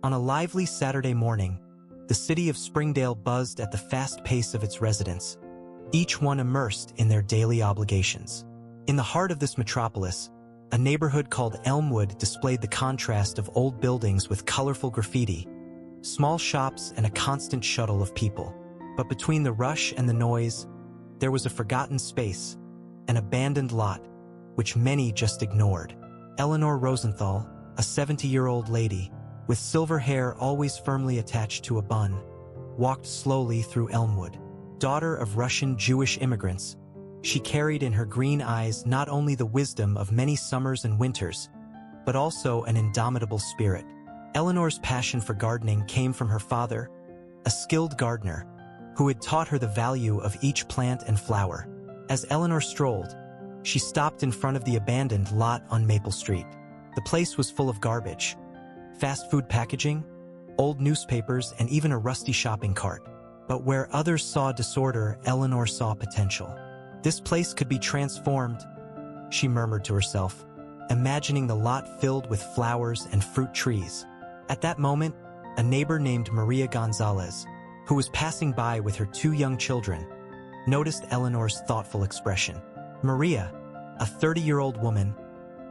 On a lively Saturday morning, the city of Springdale buzzed at the fast pace of its residents, each one immersed in their daily obligations. In the heart of this metropolis, a neighborhood called Elmwood displayed the contrast of old buildings with colorful graffiti, small shops, and a constant shuttle of people. But between the rush and the noise, there was a forgotten space, an abandoned lot, which many just ignored. Eleanor Rosenthal, a 70-year-old lady, with silver hair always firmly attached to a bun, walked slowly through Elmwood. Daughter of Russian Jewish immigrants, she carried in her green eyes not only the wisdom of many summers and winters, but also an indomitable spirit. Eleanor's passion for gardening came from her father, a skilled gardener, who had taught her the value of each plant and flower. As Eleanor strolled, she stopped in front of the abandoned lot on Maple Street. The place was full of garbage, fast food packaging, old newspapers, and even a rusty shopping cart. But where others saw disorder, Eleanor saw potential. This place could be transformed, she murmured to herself, imagining the lot filled with flowers and fruit trees. At that moment, a neighbor named Maria Gonzalez, who was passing by with her 2 young children, noticed Eleanor's thoughtful expression. Maria, a 30-year-old woman,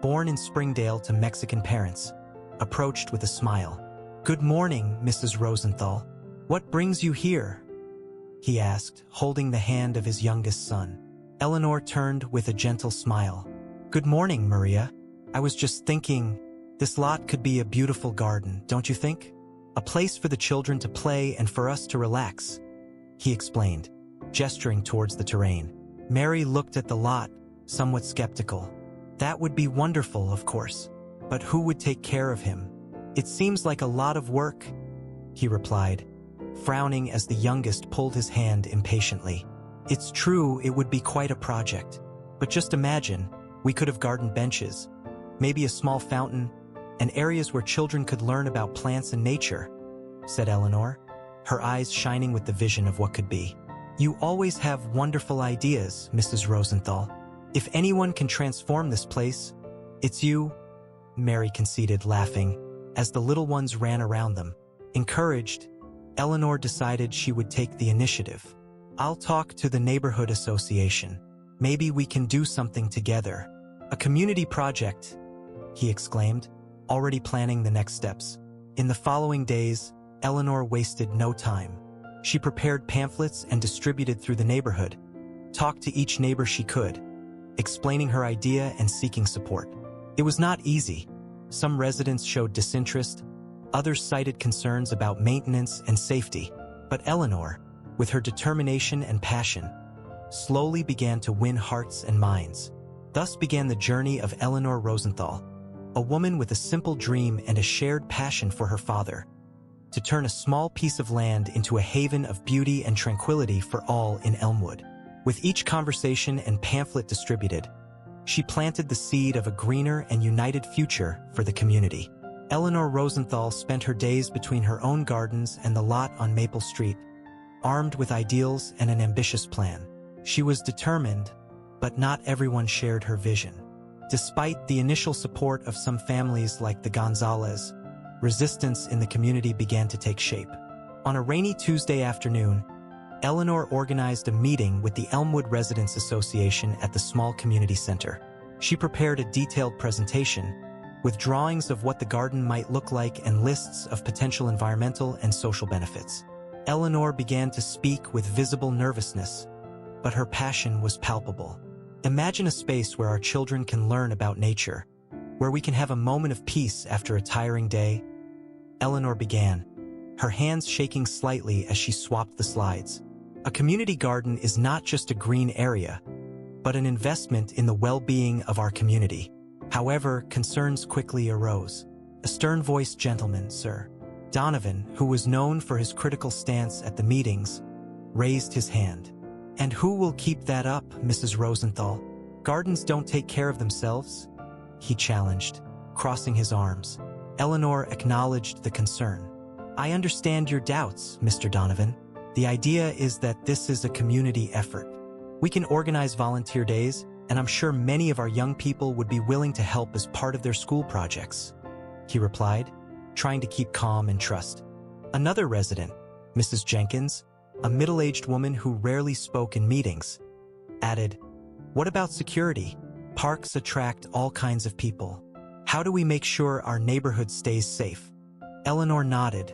born in Springdale to Mexican parents, approached with a smile. "Good morning, Mrs. Rosenthal. What brings you here?" he asked, holding the hand of his youngest son. Eleanor turned with a gentle smile. "Good morning, Maria. I was just thinking, this lot could be a beautiful garden, don't you think? A place for the children to play and for us to relax," he explained, gesturing towards the terrain. Mary looked at the lot, somewhat skeptical. "That would be wonderful, of course. But who would take care of him? It seems like a lot of work," he replied, frowning as the youngest pulled his hand impatiently. "It's true, it would be quite a project. But just imagine, we could have garden benches, maybe a small fountain, and areas where children could learn about plants and nature," said Eleanor, her eyes shining with the vision of what could be. "You always have wonderful ideas, Mrs. Rosenthal. If anyone can transform this place, it's you," Mary conceded, laughing, as the little ones ran around them. Encouraged, Eleanor decided she would take the initiative. "I'll talk to the neighborhood association. Maybe we can do something together. A community project," he exclaimed, already planning the next steps. In the following days, Eleanor wasted no time. She prepared pamphlets and distributed through the neighborhood, talked to each neighbor she could, explaining her idea and seeking support. It was not easy. Some residents showed disinterest, others cited concerns about maintenance and safety. But Eleanor, with her determination and passion, slowly began to win hearts and minds. Thus began the journey of Eleanor Rosenthal, a woman with a simple dream and a shared passion for her father, to turn a small piece of land into a haven of beauty and tranquility for all in Elmwood. With each conversation and pamphlet distributed, she planted the seed of a greener and united future for the community. Eleanor Rosenthal spent her days between her own gardens and the lot on Maple Street, armed with ideals and an ambitious plan. She was determined, but not everyone shared her vision. Despite the initial support of some families like the Gonzalez, resistance in the community began to take shape. On a rainy Tuesday afternoon, Eleanor organized a meeting with the Elmwood Residents Association at the small community center. She prepared a detailed presentation, with drawings of what the garden might look like and lists of potential environmental and social benefits. Eleanor began to speak with visible nervousness, but her passion was palpable. "Imagine a space where our children can learn about nature, where we can have a moment of peace after a tiring day," Eleanor began, her hands shaking slightly as she swapped the slides. A community garden is not just a green area, but an investment in the well-being of our community. However, concerns quickly arose. A stern-voiced gentleman, Sir Donovan, who was known for his critical stance at the meetings, raised his hand. "And who will keep that up, Mrs. Rosenthal? Gardens don't take care of themselves," he challenged, crossing his arms. Eleanor acknowledged the concern. "I understand your doubts, Mr. Donovan. The idea is that this is a community effort. We can organize volunteer days, and I'm sure many of our young people would be willing to help as part of their school projects," he replied, trying to keep calm and trust. Another resident, Mrs. Jenkins, a middle-aged woman who rarely spoke in meetings, added, "What about security? Parks attract all kinds of people. How do we make sure our neighborhood stays safe?" Eleanor nodded,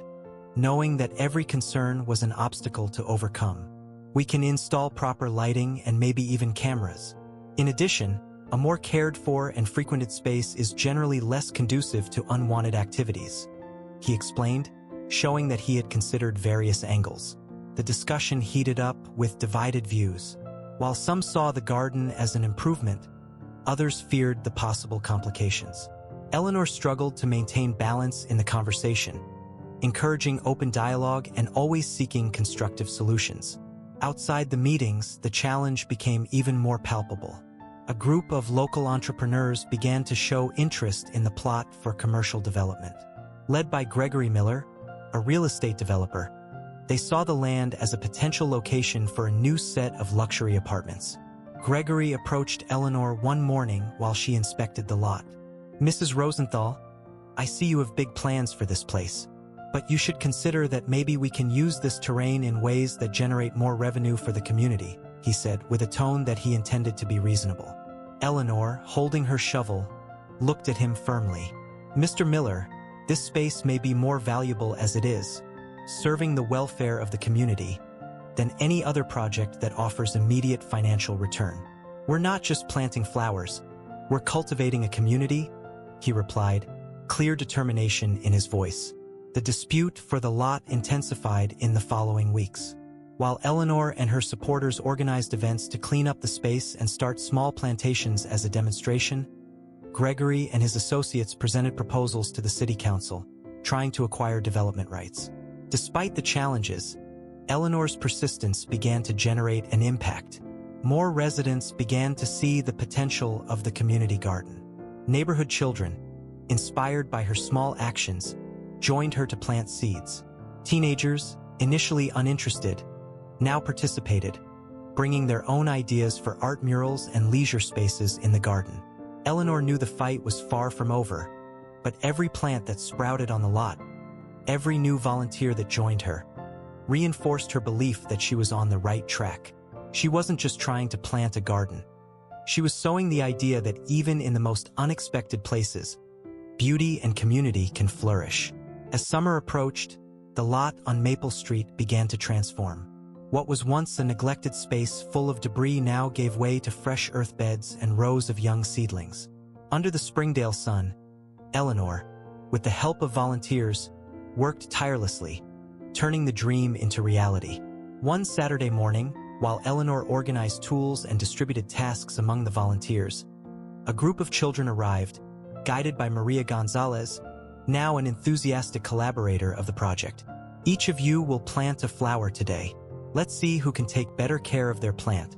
knowing that every concern was an obstacle to overcome. "We can install proper lighting and maybe even cameras. In addition, a more cared-for and frequented space is generally less conducive to unwanted activities," he explained, showing that he had considered various angles. The discussion heated up with divided views. While some saw the garden as an improvement, others feared the possible complications. Eleanor struggled to maintain balance in the conversation, encouraging open dialogue and always seeking constructive solutions. Outside the meetings, the challenge became even more palpable. A group of local entrepreneurs began to show interest in the plot for commercial development. Led by Gregory Miller, a real estate developer, they saw the land as a potential location for a new set of luxury apartments. Gregory approached Eleanor one morning while she inspected the lot. "Mrs. Rosenthal, I see you have big plans for this place, but you should consider that maybe we can use this terrain in ways that generate more revenue for the community," he said with a tone that he intended to be reasonable. Eleanor, holding her shovel, looked at him firmly. "Mr. Miller, this space may be more valuable as it is, serving the welfare of the community, than any other project that offers immediate financial return. We're not just planting flowers, we're cultivating a community," he replied, clear determination in his voice. The dispute for the lot intensified in the following weeks. While Eleanor and her supporters organized events to clean up the space and start small plantations as a demonstration, Gregory and his associates presented proposals to the city council, trying to acquire development rights. Despite the challenges, Eleanor's persistence began to generate an impact. More residents began to see the potential of the community garden. Neighborhood children, inspired by her small actions, joined her to plant seeds. Teenagers, initially uninterested, now participated, bringing their own ideas for art murals and leisure spaces in the garden. Eleanor knew the fight was far from over, but every plant that sprouted on the lot, every new volunteer that joined her, reinforced her belief that she was on the right track. She wasn't just trying to plant a garden. She was sowing the idea that even in the most unexpected places, beauty and community can flourish. As summer approached, the lot on Maple Street began to transform. What was once a neglected space full of debris now gave way to fresh earth beds and rows of young seedlings. Under the Springdale sun, Eleanor, with the help of volunteers, worked tirelessly, turning the dream into reality. One Saturday morning, while Eleanor organized tools and distributed tasks among the volunteers, a group of children arrived, guided by Maria Gonzalez, now an enthusiastic collaborator of the project. "Each of you will plant a flower today. Let's see who can take better care of their plant,"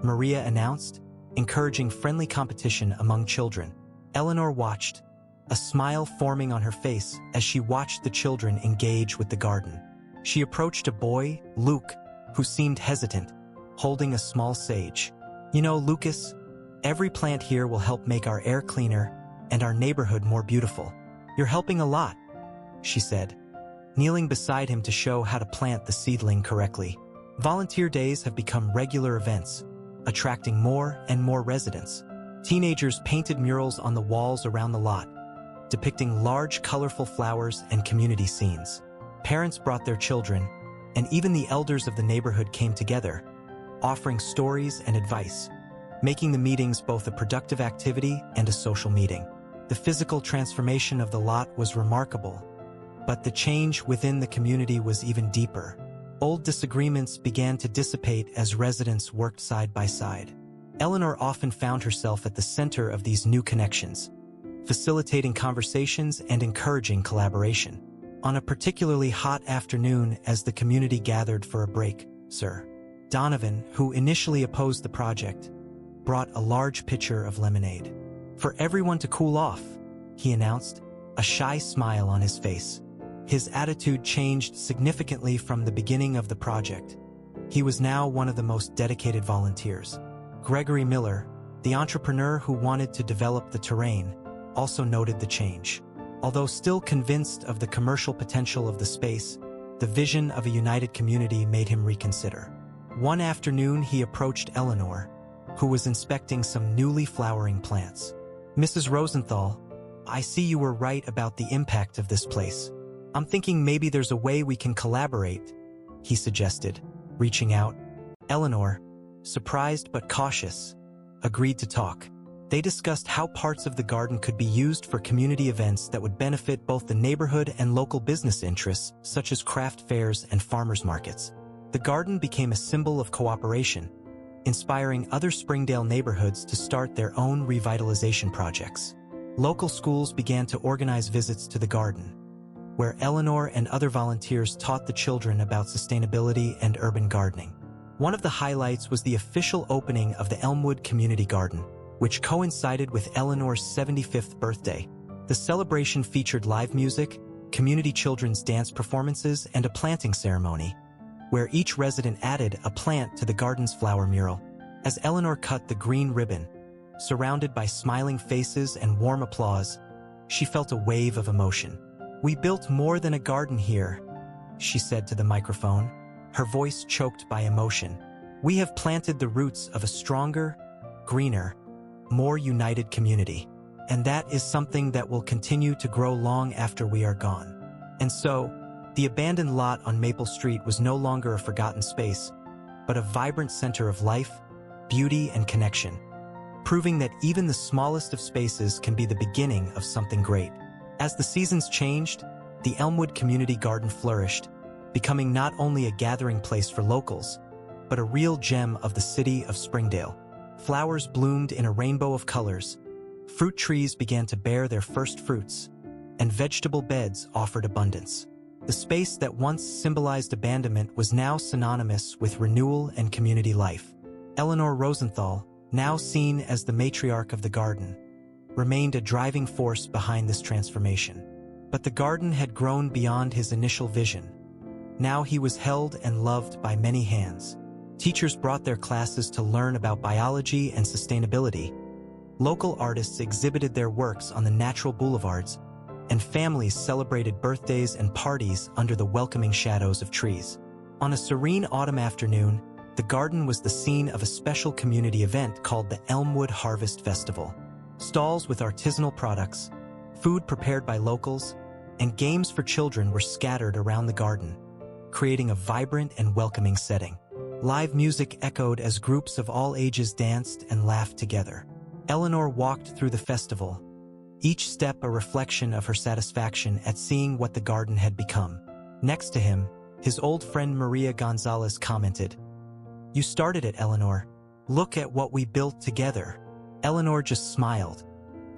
Maria announced, encouraging friendly competition among children. Eleanor watched, a smile forming on her face as she watched the children engage with the garden. She approached a boy, Luke, who seemed hesitant, holding a small sage. "You know, Lucas, every plant here will help make our air cleaner and our neighborhood more beautiful. You're helping a lot," she said, kneeling beside him to show how to plant the seedling correctly. Volunteer days have become regular events, attracting more and more residents. Teenagers painted murals on the walls around the lot, depicting large, colorful flowers and community scenes. Parents brought their children, and even the elders of the neighborhood came together, offering stories and advice, making the meetings both a productive activity and a social meeting. The physical transformation of the lot was remarkable, but the change within the community was even deeper. Old disagreements began to dissipate as residents worked side by side. Eleanor often found herself at the center of these new connections, facilitating conversations and encouraging collaboration. On a particularly hot afternoon as the community gathered for a break, Sir Donovan, who initially opposed the project, brought a large pitcher of lemonade. "For everyone to cool off," he announced, a shy smile on his face. His attitude changed significantly from the beginning of the project. He was now one of the most dedicated volunteers. Gregory Miller, the entrepreneur who wanted to develop the terrain, also noted the change. Although still convinced of the commercial potential of the space, the vision of a united community made him reconsider. One afternoon, he approached Eleanor, who was inspecting some newly flowering plants. "Mrs. Rosenthal, I see you were right about the impact of this place. I'm thinking maybe there's a way we can collaborate," he suggested, reaching out. Eleanor, surprised but cautious, agreed to talk. They discussed how parts of the garden could be used for community events that would benefit both the neighborhood and local business interests, such as craft fairs and farmers markets. The garden became a symbol of cooperation, inspiring other Springdale neighborhoods to start their own revitalization projects. Local schools began to organize visits to the garden, where Eleanor and other volunteers taught the children about sustainability and urban gardening. One of the highlights was the official opening of the Elmwood Community Garden, which coincided with Eleanor's 75th birthday. The celebration featured live music, community children's dance performances, and a planting ceremony, where each resident added a plant to the garden's flower mural. As Eleanor cut the green ribbon, surrounded by smiling faces and warm applause, she felt a wave of emotion. "We built more than a garden here," she said to the microphone, her voice choked by emotion. "We have planted the roots of a stronger, greener, more united community. And that is something that will continue to grow long after we are gone." And so, the abandoned lot on Maple Street was no longer a forgotten space, but a vibrant center of life, beauty, and connection, proving that even the smallest of spaces can be the beginning of something great. As the seasons changed, the Elmwood Community Garden flourished, becoming not only a gathering place for locals, but a real gem of the city of Springdale. Flowers bloomed in a rainbow of colors, fruit trees began to bear their first fruits, and vegetable beds offered abundance. The space that once symbolized abandonment was now synonymous with renewal and community life. Eleanor Rosenthal, now seen as the matriarch of the garden, remained a driving force behind this transformation. But the garden had grown beyond his initial vision. Now he was held and loved by many hands. Teachers brought their classes to learn about biology and sustainability. Local artists exhibited their works on the natural boulevards, and families celebrated birthdays and parties under the welcoming shadows of trees. On a serene autumn afternoon, the garden was the scene of a special community event called the Elmwood Harvest Festival. Stalls with artisanal products, food prepared by locals, and games for children were scattered around the garden, creating a vibrant and welcoming setting. Live music echoed as groups of all ages danced and laughed together. Eleanor walked through the festival, each step a reflection of her satisfaction at seeing what the garden had become. Next to him, his old friend Maria Gonzalez commented, "You started it, Eleanor. Look at what we built together." Eleanor just smiled,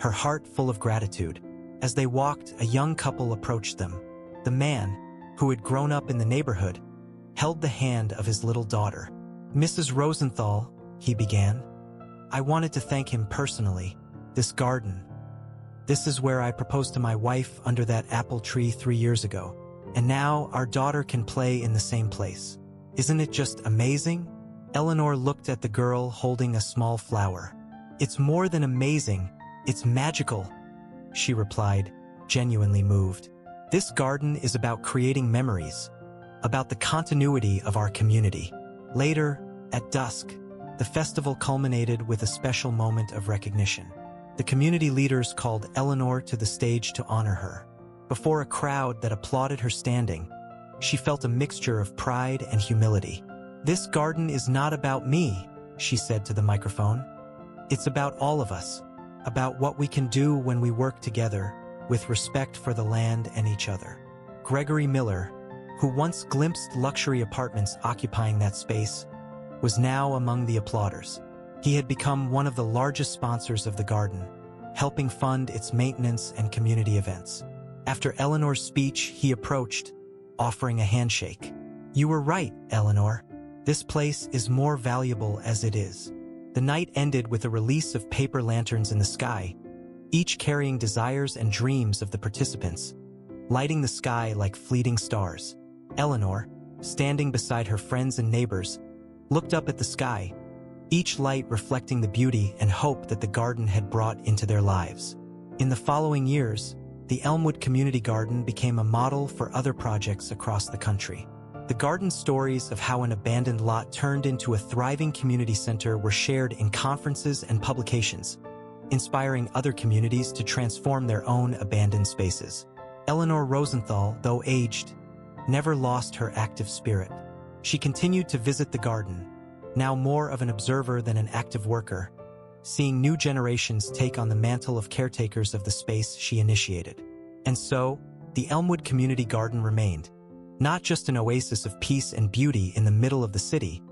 her heart full of gratitude. As they walked, a young couple approached them. The man, who had grown up in the neighborhood, held the hand of his little daughter. "Mrs. Rosenthal," he began, "I wanted to thank him personally. This garden. This is where I proposed to my wife under that apple tree 3 years ago. And now our daughter can play in the same place. Isn't it just amazing?" Eleanor looked at the girl holding a small flower. "It's more than amazing, it's magical," she replied, genuinely moved. "This garden is about creating memories, about the continuity of our community." Later, at dusk, the festival culminated with a special moment of recognition. The community leaders called Eleanor to the stage to honor her. Before a crowd that applauded her standing, she felt a mixture of pride and humility. "This garden is not about me," she said to the microphone. "It's about all of us, about what we can do when we work together, with respect for the land and each other." Gregory Miller, who once glimpsed luxury apartments occupying that space, was now among the applauders. He had become one of the largest sponsors of the garden, helping fund its maintenance and community events. After Eleanor's speech, he approached, offering a handshake. "You were right, Eleanor. This place is more valuable as it is." The night ended with a release of paper lanterns in the sky, each carrying desires and dreams of the participants, lighting the sky like fleeting stars. Eleanor, standing beside her friends and neighbors, looked up at the sky, each light reflecting the beauty and hope that the garden had brought into their lives. In the following years, the Elmwood Community Garden became a model for other projects across the country. The garden's stories of how an abandoned lot turned into a thriving community center were shared in conferences and publications, inspiring other communities to transform their own abandoned spaces. Eleanor Rosenthal, though aged, never lost her active spirit. She continued to visit the garden, now more of an observer than an active worker, seeing new generations take on the mantle of caretakers of the space she initiated. And so, the Elmwood Community Garden remained, not just an oasis of peace and beauty in the middle of the city,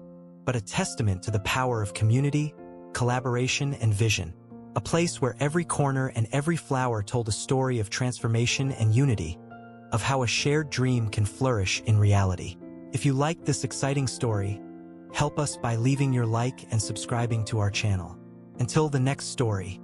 but a testament to the power of community, collaboration, and vision. A place where every corner and every flower told a story of transformation and unity, of how a shared dream can flourish in reality. If you like this exciting story, help us by leaving your like and subscribing to our channel. Until the next story.